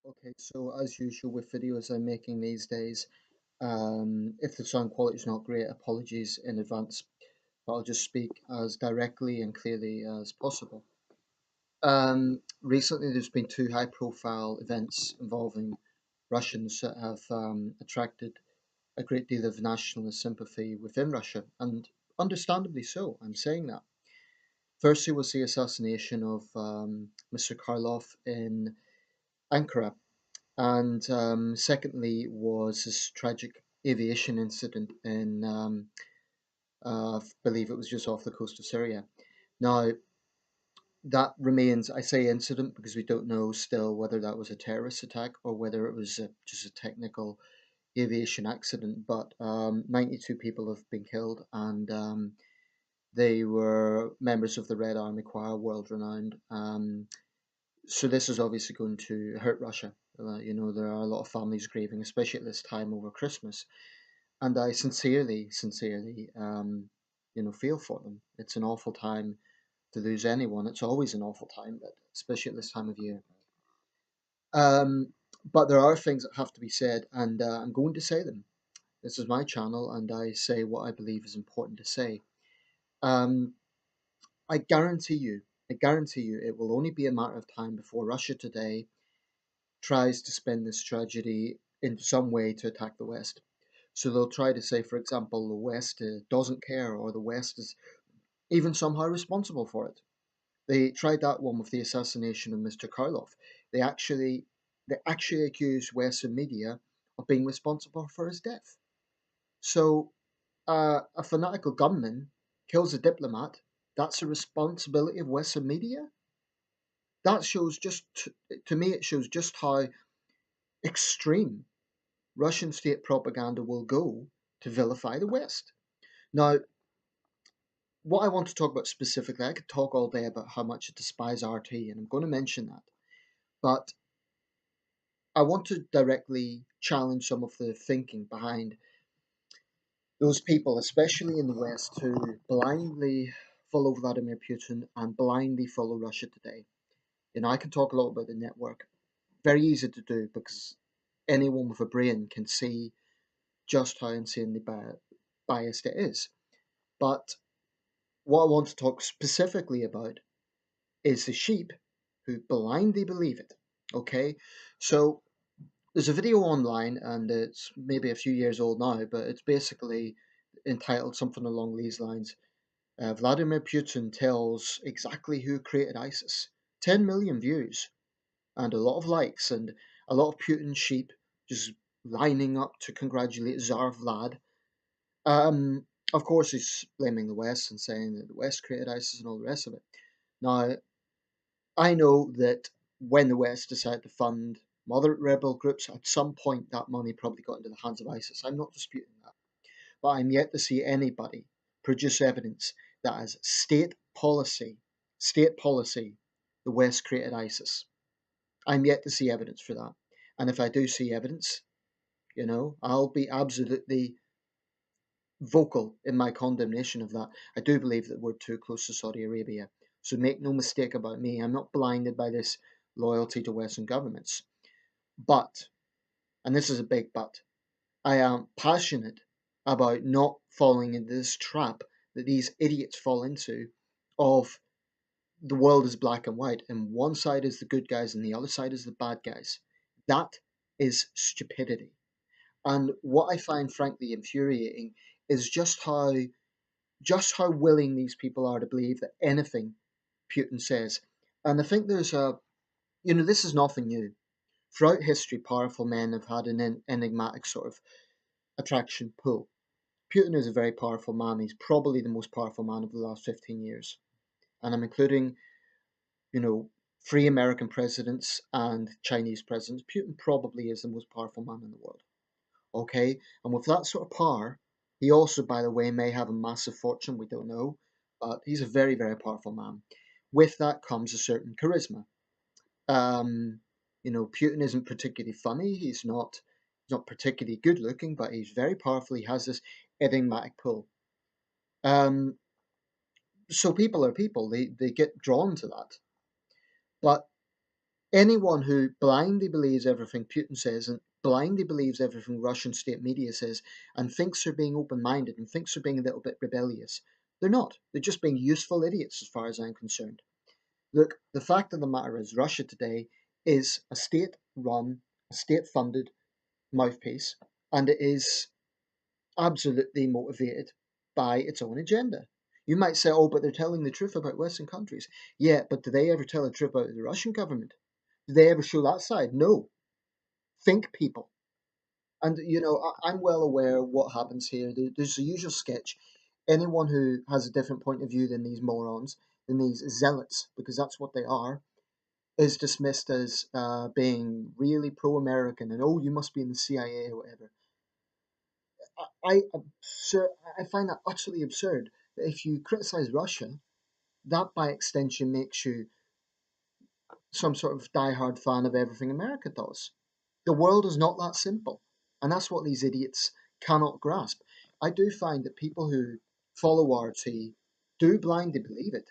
Okay, so as usual with videos I'm making these days, if the sound quality is not great, apologies in advance, but I'll just speak as directly and clearly as possible. Recently, there's been two high-profile events involving Russians that have attracted a great deal of nationalist sympathy within Russia, and understandably so. I'm saying that. Firstly was the assassination of Mr. Karlov in Ankara. And secondly was this tragic aviation incident in, I believe it was just off the coast of Syria. Now, that remains, I say incident because we don't know still whether that was a terrorist attack or whether it was just a technical aviation accident. But 92 people have been killed, and they were members of the Red Army Choir, world renowned. So this is obviously going to hurt Russia. There are a lot of families grieving, especially at this time over Christmas, and I sincerely, feel for them. It's an awful time to lose anyone. It's always an awful time, but especially at this time of year. Um, but there are things that have to be said, and I'm going to say them. This is my channel, and I say what I believe is important to say. Um, I guarantee you, it will only be a matter of time before Russia today tries to spin this tragedy in some way to attack the West. So they'll try to say, for example, the West doesn't care, or the West is even somehow responsible for it. They tried that one with the assassination of Mr. Karlov. They actually they actually accused Western media of being responsible for his death. So a fanatical gunman kills a diplomat. That's a responsibility of Western media. That shows to me it shows just how extreme Russian state propaganda will go to vilify the West. Now, what I want to talk about specifically, I could talk all day about how much I despise RT, and I'm going to mention that. But I want to directly challenge some of the thinking behind those people, especially in the West, who blindly follow Vladimir Putin and blindly follow Russia today. I can talk a lot about the network. Very easy to do because anyone with a brain can see just how insanely biased it is. But what I want to talk specifically about is the sheep who blindly believe it. Okay, so there's a video online, and it's maybe a few years old now, but it's basically entitled something along these lines. Vladimir Putin tells exactly who created ISIS. 10 million views and a lot of likes, and a lot of Putin sheep just lining up to congratulate Tsar Vlad. Of course, he's blaming the West and saying that the West created ISIS and all the rest of it. Now, I know that when the West decided to fund moderate rebel groups, at some point that money probably got into the hands of ISIS. I'm not disputing that. But I'm yet to see anybody produce evidence that as state policy, the West created ISIS. I'm yet to see evidence for that. And if I do see evidence, I'll be absolutely vocal in my condemnation of that. I do believe that we're too close to Saudi Arabia. So make no mistake about me, I'm not blinded by this loyalty to Western governments. But, and this is a big but, I am passionate about not falling into this trap that these idiots fall into of the world is black and white, and one side is the good guys and the other side is the bad guys. That is stupidity. And what I find frankly infuriating is just how willing these people are to believe that anything Putin says. And I think this is nothing new. Throughout history, powerful men have had an enigmatic sort of attraction pull. Putin is a very powerful man. He's probably the most powerful man of the last 15 years. And I'm including, you know, three American presidents and Chinese presidents. Putin probably is the most powerful man in the world. Okay? And with that sort of power, he also, by the way, may have a massive fortune. We don't know. But he's a very, very powerful man. With that comes a certain charisma. Um, Putin isn't particularly funny. He's not particularly good looking, but he's very powerful. He has this enigmatic pull. Um, so people are people. They get drawn to that. But Anyone who blindly believes everything Putin says and blindly believes everything Russian state media says and thinks they're being open minded and thinks they're being a little bit rebellious, they're not. They're just being useful idiots as far as I'm concerned. Look, the fact of the matter is, Russia today is a state run, a state funded mouthpiece, and it is absolutely motivated by its own agenda. You might say, oh, but they're telling the truth about Western countries. Yeah, but do they ever tell the truth about the Russian government? Do they ever show that side? No. Think, people. And, I'm well aware of what happens here. There's the usual sketch. Anyone who has a different point of view than these morons, than these zealots, because that's what they are, is dismissed as being really pro-American and, oh, you must be in the CIA or whatever. I find that utterly absurd. That if you criticize Russia, that by extension makes you some sort of diehard fan of everything America does. The world is not that simple, and that's what these idiots cannot grasp. I do find that people who follow RT do blindly believe it,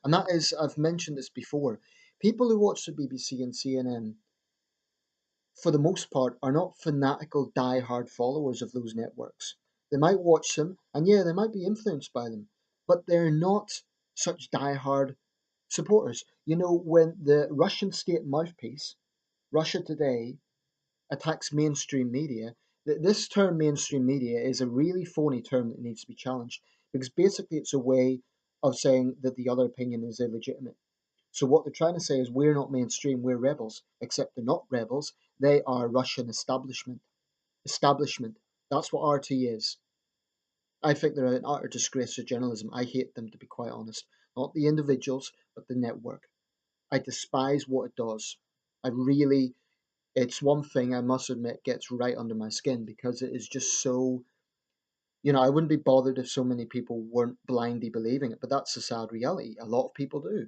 and that is, I've mentioned this before, people who watch the BBC and CNN, for the most part, are not fanatical, die-hard followers of those networks. They might watch them, and yeah, they might be influenced by them, but they're not such die-hard supporters. When the Russian state mouthpiece, Russia Today, attacks mainstream media, this term mainstream media is a really phony term that needs to be challenged, because basically it's a way of saying that the other opinion is illegitimate. So what they're trying to say is we're not mainstream, we're rebels, except they're not rebels. They are Russian establishment. Establishment. That's what RT is. I think they're an utter disgrace to journalism. I hate them, to be quite honest. Not the individuals, but the network. I despise what it does. I really, it's one thing I must admit gets right under my skin, because it is just so, I wouldn't be bothered if so many people weren't blindly believing it, but that's the sad reality. A lot of people do.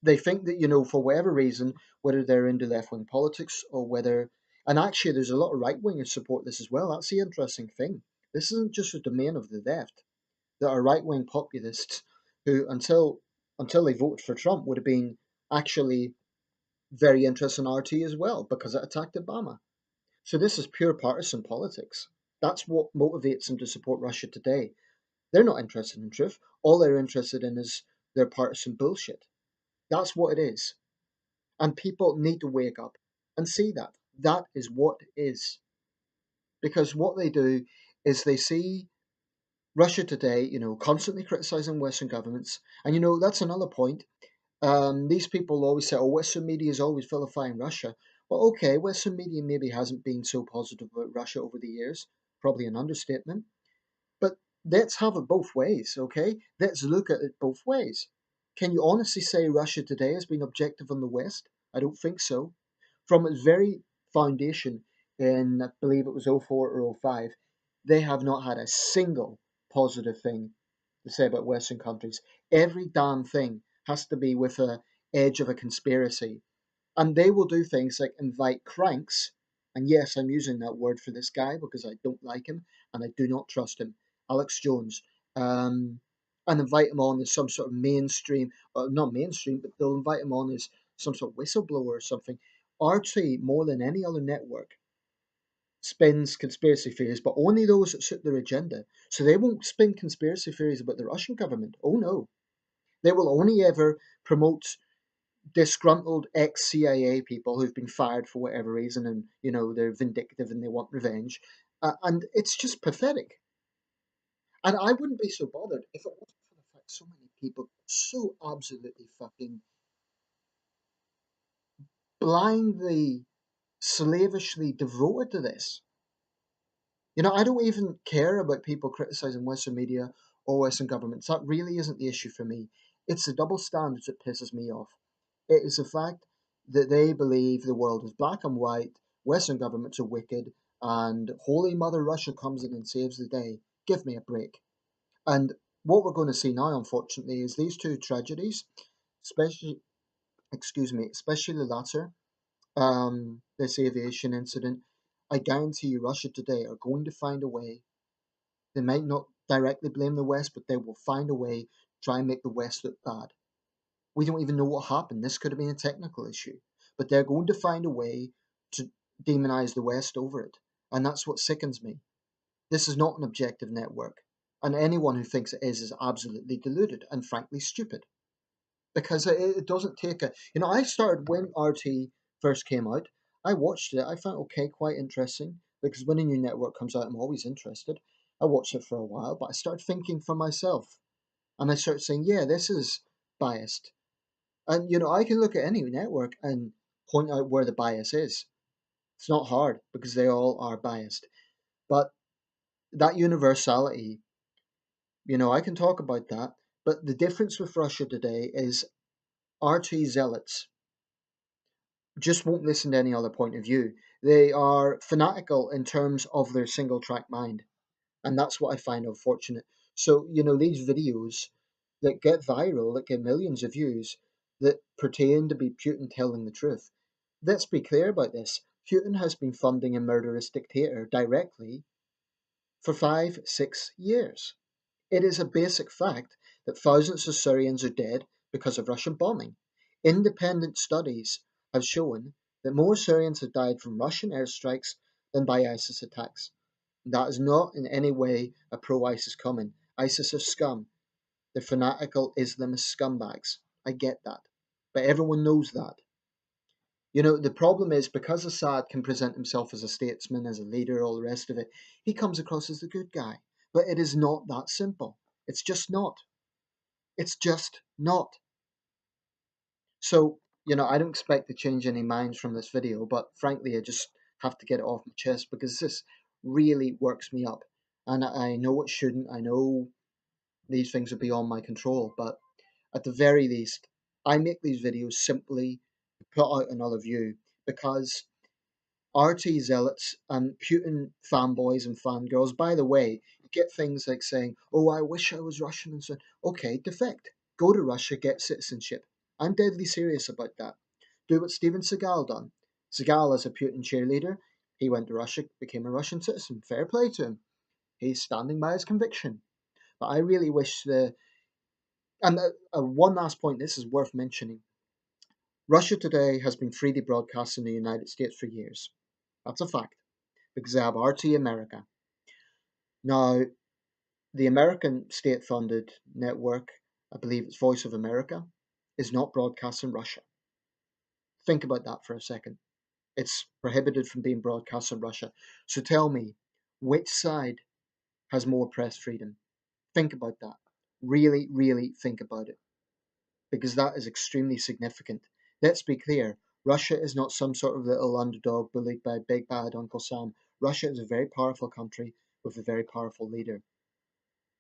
They think that, for whatever reason, whether they're into left wing politics or whether, and actually, there's a lot of right wingers support this as well. That's the interesting thing. This isn't just a domain of the left. There are right wing populists who, until they voted for Trump, would have been actually very interested in RT as well because it attacked Obama. So this is pure partisan politics. That's what motivates them to support Russia today. They're not interested in truth. All they're interested in is their partisan bullshit. That's what it is. And people need to wake up and see that. That is what it is. Because what they do is they see Russia today, constantly criticizing Western governments. And, that's another point. These people always say, oh, Western media is always vilifying Russia. Well, okay, Western media maybe hasn't been so positive about Russia over the years. Probably an understatement. But let's have it both ways, okay? Let's look at it both ways. Can you honestly say Russia today has been objective on the West? I don't think so. From its very foundation in, I believe it was '04 or '05, they have not had a single positive thing to say about Western countries. Every damn thing has to be with a edge of a conspiracy. And they will do things like invite cranks, and yes, I'm using that word for this guy because I don't like him and I do not trust him, Alex Jones, um, and invite him on as some sort of mainstream, not mainstream, but they'll invite him on as some sort of whistleblower or something. RT, more than any other network, spins conspiracy theories, but only those that suit their agenda. So they won't spin conspiracy theories about the Russian government. Oh no. They will only ever promote disgruntled ex-CIA people who've been fired for whatever reason, and they're vindictive and they want revenge, and it's just pathetic. And I wouldn't be so bothered if it wasn't for the fact so many people so absolutely fucking blindly, slavishly devoted to this. I don't even care about people criticizing Western media or Western governments. That really isn't the issue for me. It's the double standards that pisses me off. It is the fact that they believe the world is black and white, Western governments are wicked, and Holy Mother Russia comes in and saves the day. Give me a break. And what we're going to see now, unfortunately, is these two tragedies, especially, especially the latter, this aviation incident. I guarantee you, Russia today are going to find a way. They might not directly blame the West, but they will find a way to try and make the West look bad. We don't even know what happened. This could have been a technical issue. But they're going to find a way to demonize the West over it. And that's what sickens me. This is not an objective network. And anyone who thinks it is absolutely deluded and frankly stupid. Because it doesn't take a. You know, I started when RT first came out. I watched it. I found okay, quite interesting. Because when a new network comes out, I'm always interested. I watched it for a while, but I started thinking for myself. And I started saying, yeah, this is biased. And you know, I can look at any network and point out where the bias is. It's not hard because they all are biased. But that universality, you know, I can talk about that. But the difference with Russia today is RT zealots just won't listen to any other point of view. They are fanatical in terms of their single track mind. And that's what I find unfortunate. So, you know, these videos that get viral, that get millions of views, that pertain to be Putin telling the truth. Let's be clear about this. Putin has been funding a murderous dictator directly for 5, 6 years. It is a basic fact that thousands of Syrians are dead because of Russian bombing. Independent studies have shown that more Syrians have died from Russian airstrikes than by ISIS attacks. That is not in any way a pro ISIS comment. ISIS are scum. They're fanatical Islamist scumbags. I get that. But everyone knows that. You know, the problem is because Assad can present himself as a statesman, as a leader, all the rest of it, he comes across as the good guy. But it is not that simple. It's just not. It's just not. So, you know, I don't expect to change any minds from this video, but frankly, I just have to get it off my chest because this really works me up. And I know it shouldn't. I know these things are beyond my control, but at the very least, I make these videos simply to put out another view because RT zealots and Putin fanboys and fangirls. By the way, you get things like saying, "Oh, I wish I was Russian," and so on. Okay, defect. Go to Russia, get citizenship. I'm deadly serious about that. Do what Steven Seagal done. Seagal, as a Putin cheerleader, he went to Russia, became a Russian citizen. Fair play to him. He's standing by his conviction. But I really wish the. And one last point. This is worth mentioning. Russia today has been freely broadcast in the United States for years. That's a fact because they have RT America. Now, the American state funded network, I believe it's Voice of America, is not broadcast in Russia. Think about that for a second. It's prohibited from being broadcast in Russia. So tell me, which side has more press freedom? Think about that. Really, really think about it. Because that is extremely significant. Let's be clear, Russia is not some sort of little underdog bullied by big bad Uncle Sam. Russia is a very powerful country with a very powerful leader.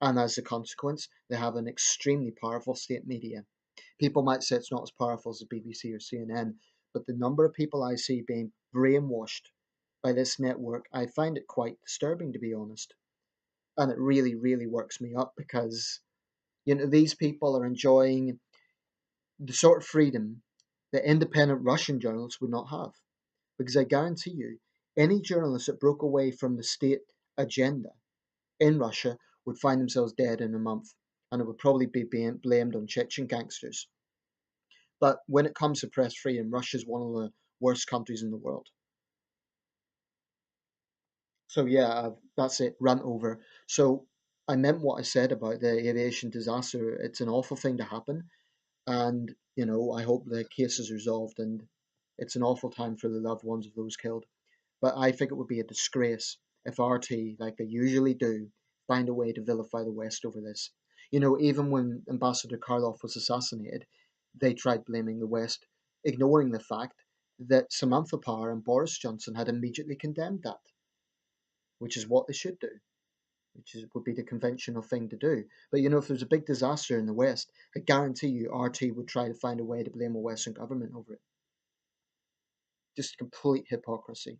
And as a consequence, they have an extremely powerful state media. People might say it's not as powerful as the BBC or CNN, but the number of people I see being brainwashed by this network, I find it quite disturbing, to be honest. And it really, really works me up because, you know, these people are enjoying the sort of freedom that independent Russian journalists would not have. Because I guarantee you, any journalist that broke away from the state agenda in Russia would find themselves dead in a month, and it would probably be being blamed on Chechen gangsters. But when it comes to press freedom, Russia is one of the worst countries in the world. So yeah, that's it. Rant over. So I meant what I said about the aviation disaster. It's an awful thing to happen, and you know I hope the case is resolved. And it's an awful time for the loved ones of those killed. But I think it would be a disgrace if RT, like they usually do, find a way to vilify the West over this. You know, even when Ambassador Karlov was assassinated, they tried blaming the West, ignoring the fact that Samantha Power and Boris Johnson had immediately condemned that, which is what they should do, would be the conventional thing to do. But you know, if there's a big disaster in the West, I guarantee you RT would try to find a way to blame a Western government over it. Just complete hypocrisy.